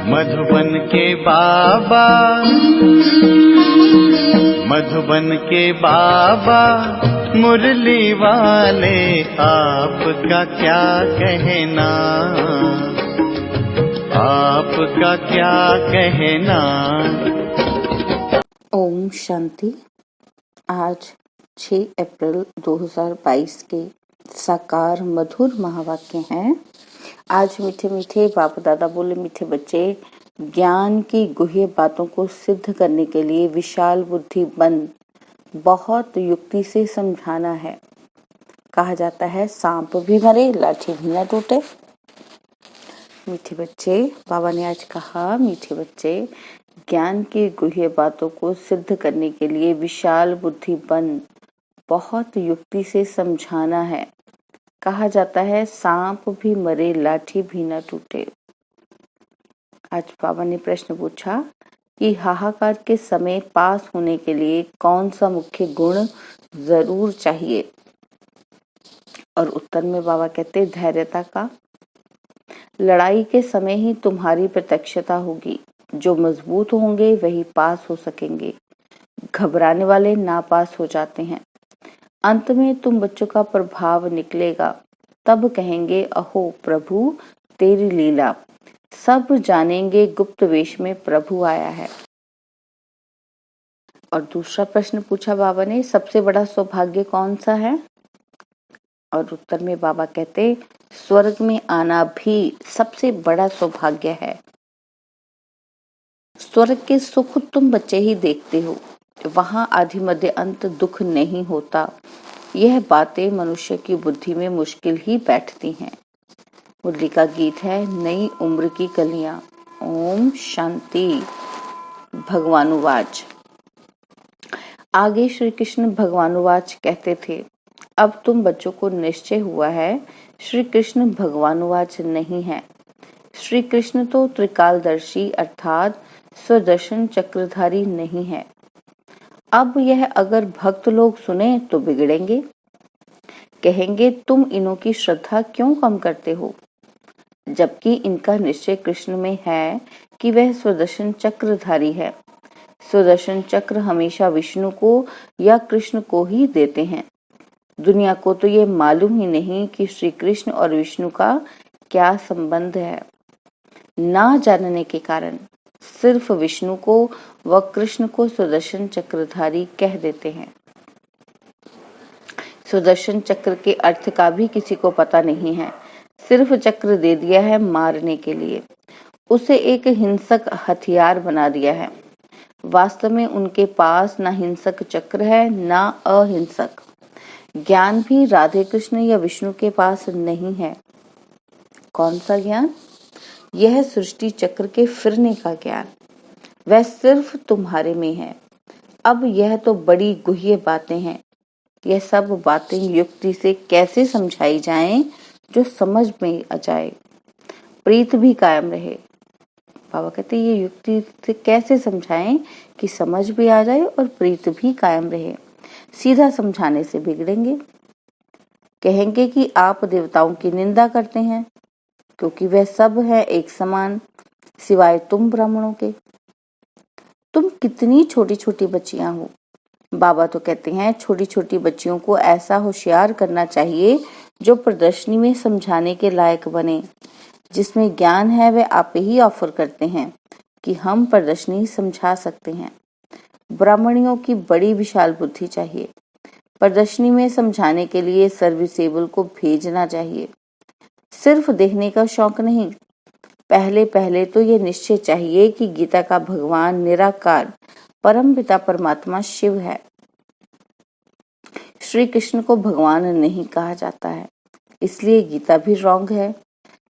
मधुबन के बाबा, मधुबन के बाबा मुरली वाले, आपका क्या कहना, आपका क्या कहना। ओम शांति। आज 6 अप्रैल 2022 के साकार मधुर महावाक्य हैं। आज मीठे मीठे बाप दादा बोले, मीठे बच्चे, ज्ञान की गुह्य बातों को सिद्ध करने के लिए विशाल बुद्धि बन बहुत युक्ति से समझाना है। कहा जाता है सांप भी मरे लाठी भी न टूटे। मीठे बच्चे, बाबा ने आज कहा, मीठे बच्चे, ज्ञान की गुह्य बातों को सिद्ध करने के लिए विशाल बुद्धि बन बहुत युक्ति से समझाना है। कहा जाता है सांप भी मरे लाठी भी न टूटे। आज बाबा ने प्रश्न पूछा कि हाहाकार के समय पास होने के लिए कौन सा मुख्य गुण जरूर चाहिए, और उत्तर में बाबा कहते धैर्यता का। लड़ाई के समय ही तुम्हारी प्रत्यक्षता होगी। जो मजबूत होंगे वही पास हो सकेंगे। घबराने वाले नापास हो जाते हैं। अंत में तुम बच्चों का प्रभाव निकलेगा। तब कहेंगे अहो प्रभु तेरी लीला। सब जानेंगे गुप्त वेश में प्रभु आया है। और दूसरा प्रश्न पूछा बाबा ने, सबसे बड़ा सौभाग्य कौन सा है? और उत्तर में बाबा कहते स्वर्ग में आना भी सबसे बड़ा सौभाग्य है। स्वर्ग के सुख तुम बच्चे ही देखते हो। वहां आदि मध्य अंत दुख नहीं होता। यह बातें मनुष्य की बुद्धि में मुश्किल ही बैठती हैं। मुरली का गीत है नई उम्र की कलियां। ओम शांति। भगवानुवाच। आगे श्री कृष्ण भगवानुवाच कहते थे, अब तुम बच्चों को निश्चय हुआ है श्री कृष्ण भगवानुवाच नहीं है। श्री कृष्ण तो त्रिकालदर्शी अर्थात सुदर्शन चक्रधारी नहीं है। अब यह अगर भक्त लोग सुने तो बिगड़ेंगे। कहेंगे तुम इनों की श्रद्धा क्यों कम करते हो, जबकि इनका निश्चय कृष्ण में है कि वह सुदर्शन चक्रधारी है। सुदर्शन चक्र हमेशा विष्णु को या कृष्ण को ही देते हैं। दुनिया को तो ये मालूम ही नहीं कि श्री कृष्ण और विष्णु का क्या संबंध है। ना जानने के कारण सिर्फ विष्णु को व कृष्ण को सुदर्शन चक्रधारी कह देते हैं। सुदर्शन चक्र के अर्थ का भी किसी को पता नहीं है। सिर्फ चक्र दे दिया है मारने के लिए। उसे एक हिंसक हथियार बना दिया है। वास्तव में उनके पास ना हिंसक चक्र है ना अहिंसक। ज्ञान भी राधे कृष्ण या विष्णु के पास नहीं है। कौन सा ज्ञान? यह सृष्टि चक्र के फिरने का ज्ञान। वह सिर्फ तुम्हारे में है। अब यह तो बड़ी गुह्य बातें हैं। यह सब बातें युक्ति से कैसे समझाई जाएं जो समझ में आ जाए, प्रीत भी कायम रहे। बाबा कहते ये युक्ति से कैसे समझाएं कि समझ भी आ जाए और प्रीत भी कायम रहे। सीधा समझाने से बिगड़ेंगे। कहेंगे कि आप देवताओं की निंदा करते हैं क्योंकि वह सब है एक समान, सिवाय तुम ब्राह्मणों के। तुम कितनी छोटी छोटी बच्चियां हो। बाबा तो कहते हैं छोटी छोटी बच्चियों को ऐसा होशियार करना चाहिए जो प्रदर्शनी में समझाने के लायक बने। जिसमें ज्ञान है वह आप ही ऑफर करते हैं कि हम प्रदर्शनी समझा सकते हैं। ब्राह्मणियों की बड़ी विशाल बुद्धि चाहिए। प्रदर्शनी में समझाने के लिए सर्विसेबल को भेजना चाहिए। सिर्फ देखने का शौक नहीं। पहले पहले तो ये निश्चय चाहिए कि गीता का भगवान निराकार परम पिता परमात्मा शिव है। श्री कृष्ण को भगवान नहीं कहा जाता है, इसलिए गीता भी रॉन्ग है।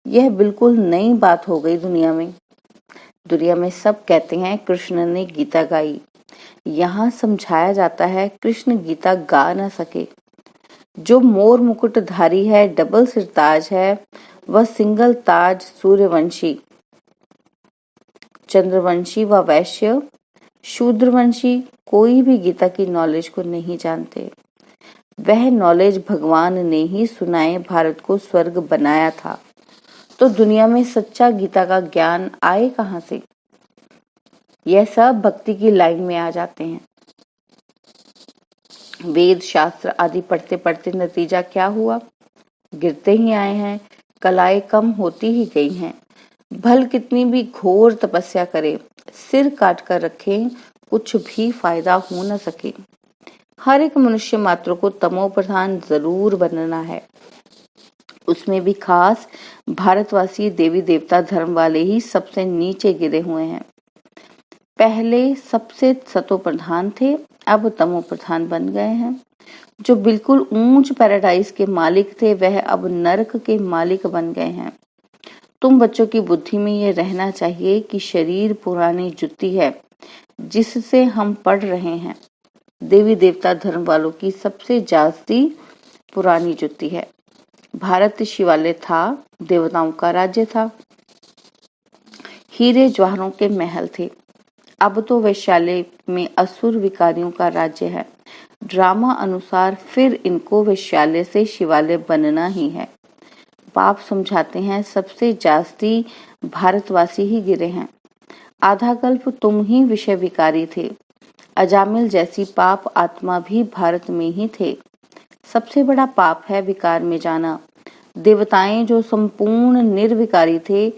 यह बिल्कुल नई बात हो गई दुनिया में। दुनिया में सब कहते हैं कृष्ण ने गीता गाई। यहाँ समझाया जाता है कृष्ण गीता गा न सके। जो मोर मुकुटधारी है, डबल सिरताज है, वह सिंगल ताज सूर्यवंशी, चंद्रवंशी व वैश्य, शूद्रवंशी कोई भी गीता की नॉलेज को नहीं जानते। वह नॉलेज भगवान ने ही सुनाए भारत को स्वर्ग बनाया था। तो दुनिया में सच्चा गीता का ज्ञान आए कहाँ से? यह सब भक्ति की लाइन में आ जाते हैं। वेद शास्त्र आदि पढ़ते पढ़ते नतीजा क्या हुआ? गिरते ही आए हैं, कलाएं कम होती ही गई हैं। भल कितनी भी घोर तपस्या करे, सिर काट कर रखे, कुछ भी फायदा हो न सके। हर एक मनुष्य मात्र को तमो प्रधान जरूर बनना है। उसमें भी खास भारतवासी देवी देवता धर्म वाले ही सबसे नीचे गिरे हुए हैं। पहले सबसे सतो प्रधान थे, अब तमो प्रधान बन गए हैं। जो बिल्कुल ऊंच पैराडाइज के मालिक थे, वह अब नरक के मालिक बन गए हैं। तुम बच्चों की बुद्धि में ये रहना चाहिए कि शरीर पुरानी जुत्ती है जिससे हम पढ़ रहे हैं। देवी देवता धर्म वालों की सबसे जास्ती पुरानी जुत्ती है। भारत शिवालय था, देवताओं का राज्य था, हीरे जवाहरों के महल थे। अब तो वैश्यालय में असुर विकारियों का राज्य है। ड्रामा अनुसार फिर इनको वैश्यालय से शिवालय बनना ही है। बाप समझाते हैं सबसे जास्ती भारतवासी ही गिरे हैं। आधा कल्प तुम ही विषय विकारी थे। अजामिल जैसी पाप आत्मा भी भारत में ही थे। सबसे बड़ा पाप है विकार में जाना। देवताएं जो संपूर्ण निर्विकारी थे,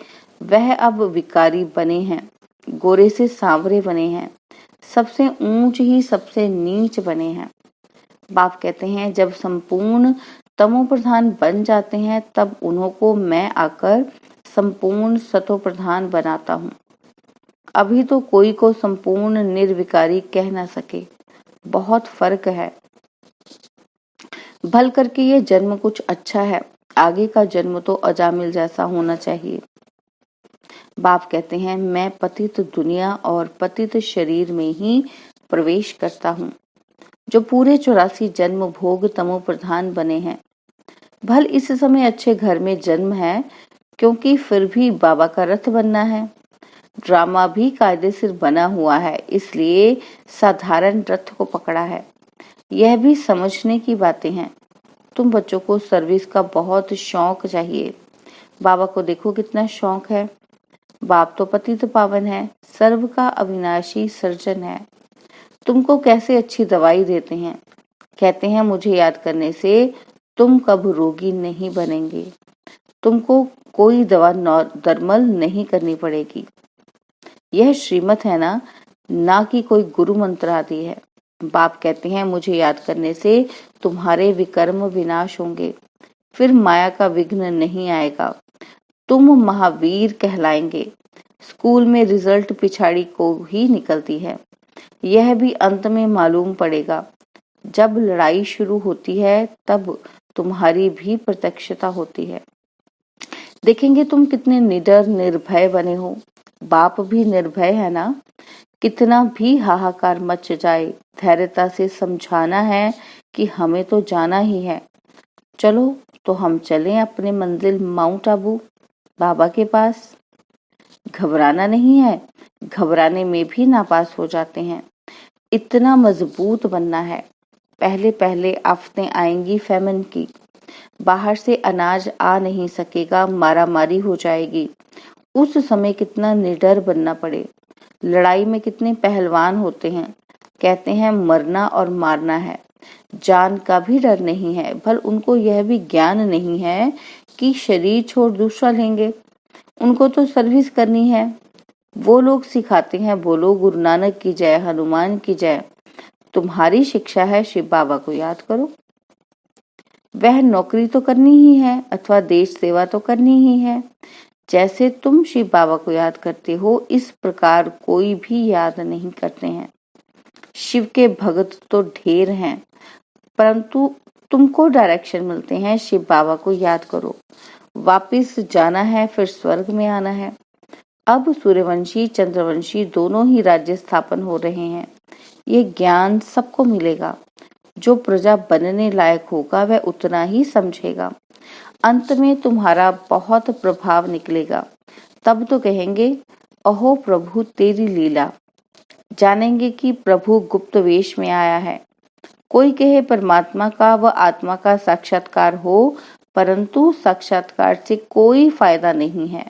वह अब विकारी बने हैं, गोरे से सांवरे बने हैं, सबसे ऊंच ही सबसे नीच बने हैं। बाप कहते हैं जब संपूर्ण तमो प्रधान बन जाते हैं, तब उन्हों को मैं आकर संपूर्ण सतो प्रधान बनाता हूँ। अभी तो कोई को संपूर्ण निर्विकारी कह ना सके। बहुत फर्क है। भल करके ये जन्म कुछ अच्छा है, आगे का जन्म तो अजामिल जैसा होना चाहिए। बाप कहते हैं मैं पतित दुनिया और पतित शरीर में ही प्रवेश करता हूँ, जो पूरे 84 जन्म भोग तमो प्रधान बने हैं। भल इस समय अच्छे घर में जन्म है, क्योंकि फिर भी बाबा का रथ बनना है। ड्रामा भी कायदे से बना हुआ है, इसलिए साधारण रथ को पकड़ा है। यह भी समझने की बातें हैं। तुम बच्चों को सर्विस का बहुत शौक चाहिए। बाबा को देखो कितना शौक है। बाप तो पतित पावन है, सर्व का अविनाशी सर्जन है। तुमको कैसे अच्छी दवाई देते हैं। कहते हैं मुझे याद करने से तुम कब रोगी नहीं बनेंगे। तुमको कोई दवा दरमल नहीं करनी पड़ेगी। यह श्रीमत है ना कि कोई गुरु मंत्र आदि है। बाप कहते हैं मुझे याद करने से तुम्हारे विकर्म विनाश होंगे, फिर माया का विघ्न नहीं आएगा। तुम महावीर कहलाएंगे। स्कूल में रिजल्ट पिछाड़ी को ही निकलती है, यह भी अंत में मालूम पड़ेगा। जब लड़ाई शुरू होती है, तब तुम्हारी भी प्रत्यक्षता होती है। देखेंगे तुम कितने निडर निर्भय बने हो। बाप भी निर्भय है ना। कितना भी हाहाकार मच जाए, धैर्यता से समझाना है कि हमें तो जाना ही है। चलो तो हम चलें अपने मंजिल माउंट आबू बाबा के पास। घबराना नहीं है, घबराने में भी नापास हो जाते हैं। इतना मजबूत बनना है। पहले पहले आफतें आएंगी फैमिन की। बाहर से अनाज आ नहीं सकेगा, मारामारी हो जाएगी। उस समय कितना निडर बनना पड़े। लड़ाई में कितने पहलवान होते हैं। कहते हैं मरना और मारना है, जान का भी डर नहीं है। भल उनको यह भी ज्ञान नहीं है कि शरीर छोड़ दूसरा लेंगे। उनको तो सर्विस करनी है। वो लोग सिखाते हैं बोलो गुरु नानक की जय, हनुमान की जय। तुम्हारी शिक्षा है शिव बाबा को याद करो। वह नौकरी तो करनी ही है अथवा देश सेवा तो करनी ही है। जैसे तुम शिव बाबा को याद करते हो, इस प्रकार कोई भी याद नहीं करते हैं। शिव के भक्त तो ढेर हैं, परंतु तुमको डायरेक्शन मिलते हैं शिव बाबा को याद करो। वापिस जाना है, फिर स्वर्ग में आना है। अब सूर्यवंशी चंद्रवंशी दोनों ही राज्य स्थापन हो रहे हैं। ये ज्ञान सबको मिलेगा। जो प्रजा बनने लायक होगा वह उतना ही समझेगा। अंत में तुम्हारा बहुत प्रभाव निकलेगा। तब तो कहेंगे अहो प्रभु तेरी लीला। जानेंगे कि प्रभु गुप्त वेश में आया है। कोई कहे परमात्मा का व आत्मा का साक्षात्कार हो परंतु साक्षात्कार से कोई फायदा नहीं है।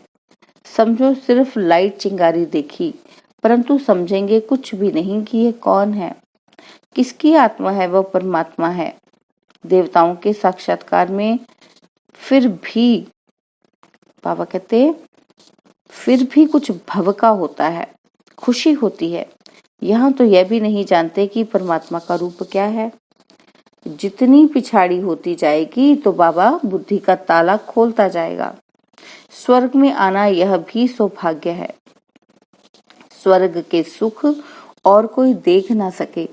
समझो सिर्फ लाइट चिंगारी देखी, परंतु समझेंगे कुछ भी नहीं कि ये कौन है, किसकी आत्मा है, वह परमात्मा है। देवताओं के साक्षात्कार में फिर भी बाबा कहते फिर भी कुछ भवका होता है, खुशी होती है। यहाँ तो यह भी नहीं जानते कि परमात्मा का रूप क्या है। जितनी पिछाड़ी होती जाएगी तो बाबा बुद्धि का ताला खोलता जाएगा। स्वर्ग में आना यह भी सौभाग्य है। स्वर्ग के सुख और कोई देख ना सके।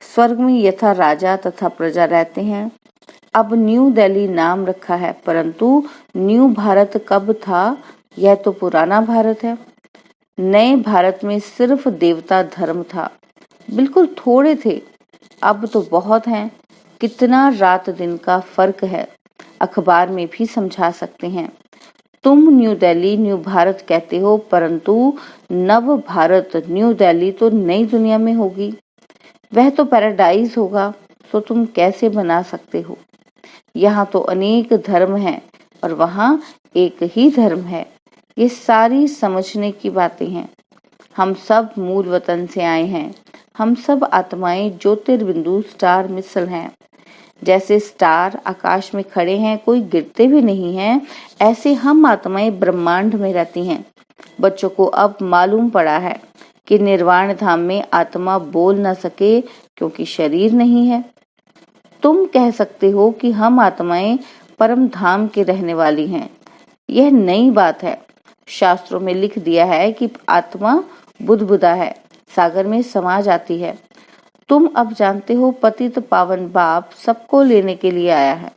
स्वर्ग में यथा राजा तथा प्रजा रहते हैं। अब न्यू दिल्ली नाम रखा है, परंतु न्यू भारत कब था, यह तो पुराना भारत है। नए भारत में सिर्फ देवता धर्म था, बिल्कुल थोड़े थे, अब तो बहुत हैं। कितना रात दिन का फर्क है, अखबार में भी समझा सकते हैं। तुम न्यू दिल्ली न्यू भारत कहते हो, परंतु नव भारत न्यू दिल्ली तो नई दुनिया में होगी, वह तो पैराडाइज होगा, तो तुम कैसे बना सकते हो। यहाँ तो अनेक धर्म हैं और वहाँ एक ही धर्म है। ये सारी समझने की बातें हैं। हम सब मूल वतन से आए हैं। हम सब आत्माएं ज्योतिर्बिंदु स्टार मिसल हैं। जैसे स्टार आकाश में खड़े हैं, कोई गिरते भी नहीं हैं, ऐसे हम आत्माएं ब्रह्मांड में रहती हैं। बच्चों को अब मालूम पड़ा है कि निर्वाण धाम में आत्मा बोल न सके क्योंकि शरीर नहीं है। तुम कह सकते हो कि हम आत्माएं परम धाम के रहने वाली हैं। यह नई बात है। शास्त्रों में लिख दिया है कि आत्मा बुदबुदा है, सागर में समा जाती है। तुम अब जानते हो पतित पावन बाप सबको लेने के लिए आया है।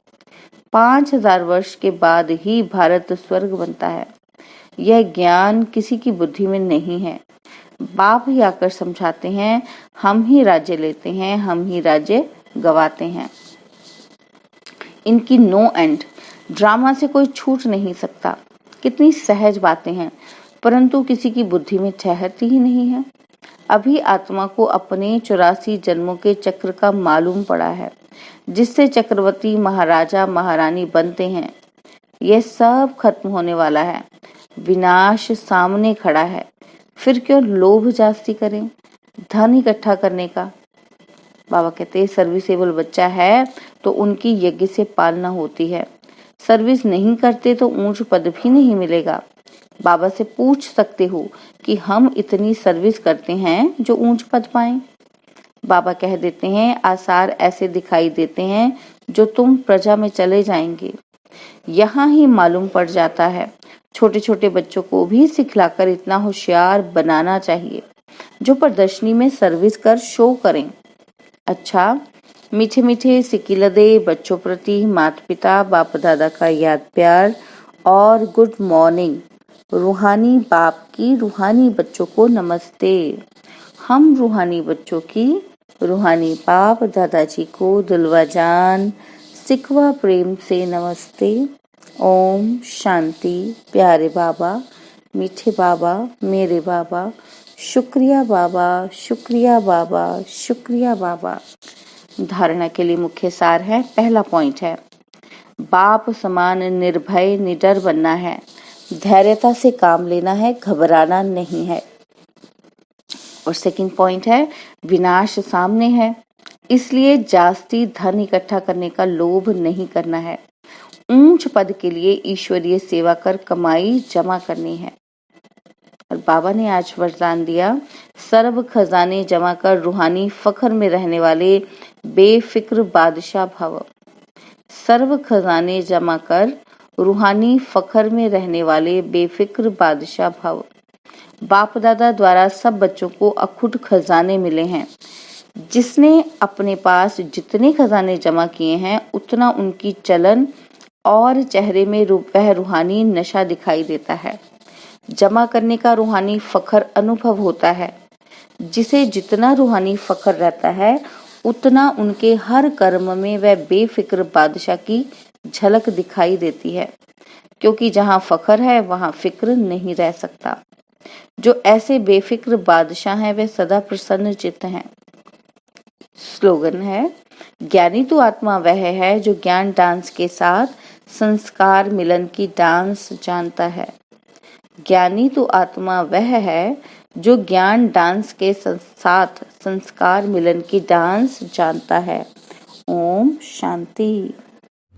5000 वर्ष के बाद ही भारत स्वर्ग बनता है। यह ज्ञान किसी की बुद्धि में नहीं है। बाप ही आकर समझाते हैं, हम ही राज्य लेते हैं, हम ही राज्य गवाते हैं। इनकी नो एंड। ड्रामा से कोई छूट नहीं सकता। कितनी सहज बातें हैं, परंतु किसी की बुद्धि में ठहरती ही नहीं है। अभी आत्मा को अपने 84 जन्मों के चक्र का मालूम पड़ा है, जिससे चक्रवर्ती महाराजा महारानी बनते हैं। यह सब खत्म होने वाला है। विनाश सामने खड़ा है। फिर क्यों लोभ जास्ती करें धन इकट्ठा करने का। बाबा कहते हैं सर्विसेबल बच्चा है तो उनकी यज्ञ से पालना होती है। सर्विस नहीं करते तो ऊंच पद भी नहीं मिलेगा। बाबा से पूछ सकते हो कि हम इतनी सर्विस करते हैं जो ऊंच पद पाएं। बाबा कह देते हैं आसार ऐसे दिखाई देते हैं जो तुम प्रजा में चले जाएंगे। यहाँ ही मालूम पड़ जाता है। छोटे छोटे बच्चों को भी सिखलाकर इतना होशियार बनाना चाहिए जो प्रदर्शनी में सर्विस कर शो करें। अच्छा, मीठे मीठे सिकिलदे बच्चों प्रति माता पिता बाप दादा का याद प्यार और गुड मॉर्निंग। रूहानी बाप की रूहानी बच्चों को नमस्ते। हम रूहानी बच्चों की रूहानी बाप दादाजी को दिलवा जान सिकवा प्रेम से नमस्ते। ओम शांति। प्यारे बाबा, मीठे बाबा, मेरे बाबा, शुक्रिया बाबा, शुक्रिया बाबा, शुक्रिया बाबा। धारणा के लिए मुख्य सार है। पहला पॉइंट है बाप समान निर्भय निडर बनना है। धैर्यता से काम लेना है, घबराना नहीं है। और सेकंड पॉइंट है विनाश सामने है, इसलिए जास्ती धन इकट्ठा करने का लोभ नहीं करना है। ऊंच पद के लिए ईश्वरीय सेवा कर कमाई जमा करनी है। और बाबा ने आज वरदान दिया सर्व खजाने जमा कर रूहानी फखर में रहने वाले बेफिक्र बादशाह भव। सर्व खजाने जमा कर रूहानी फखर में रहने वाले बेफिक्र बादशाह भव। बाप दादा द्वारा सब बच्चों को अखुट खजाने मिले हैं। जिसने अपने पास जितने खजाने जमा किए हैं उतना उनकी चलन और चेहरे में वह रूहानी नशा दिखाई देता है। जमा करने का रूहानी फखर अनुभव होता है। जिसे जितना रूहानी फखर रहता है उतना उनके हर कर्म में वह बेफिक्र बादशाह की झलक दिखाई देती है, क्योंकि जहाँ फखर है वहाँ फिक्र नहीं रह सकता। जो ऐसे बेफिक्र बादशाह हैं वे सदा प्रसन्न चित्त हैं। स्लोगन है ज्ञानी तो आत्मा वह है जो ज्ञान डांस के साथ संस्कार मिलन की डांस जानता है। ज्ञानी तो आत्मा वह है जो ज्ञान डांस के साथ संस्कार मिलन की डांस जानता है। ओम शांति।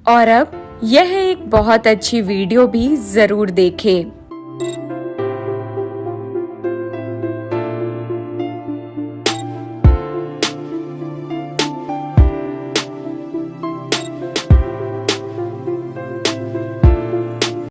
और अब यह एक बहुत अच्छी वीडियो भी जरूर देखें।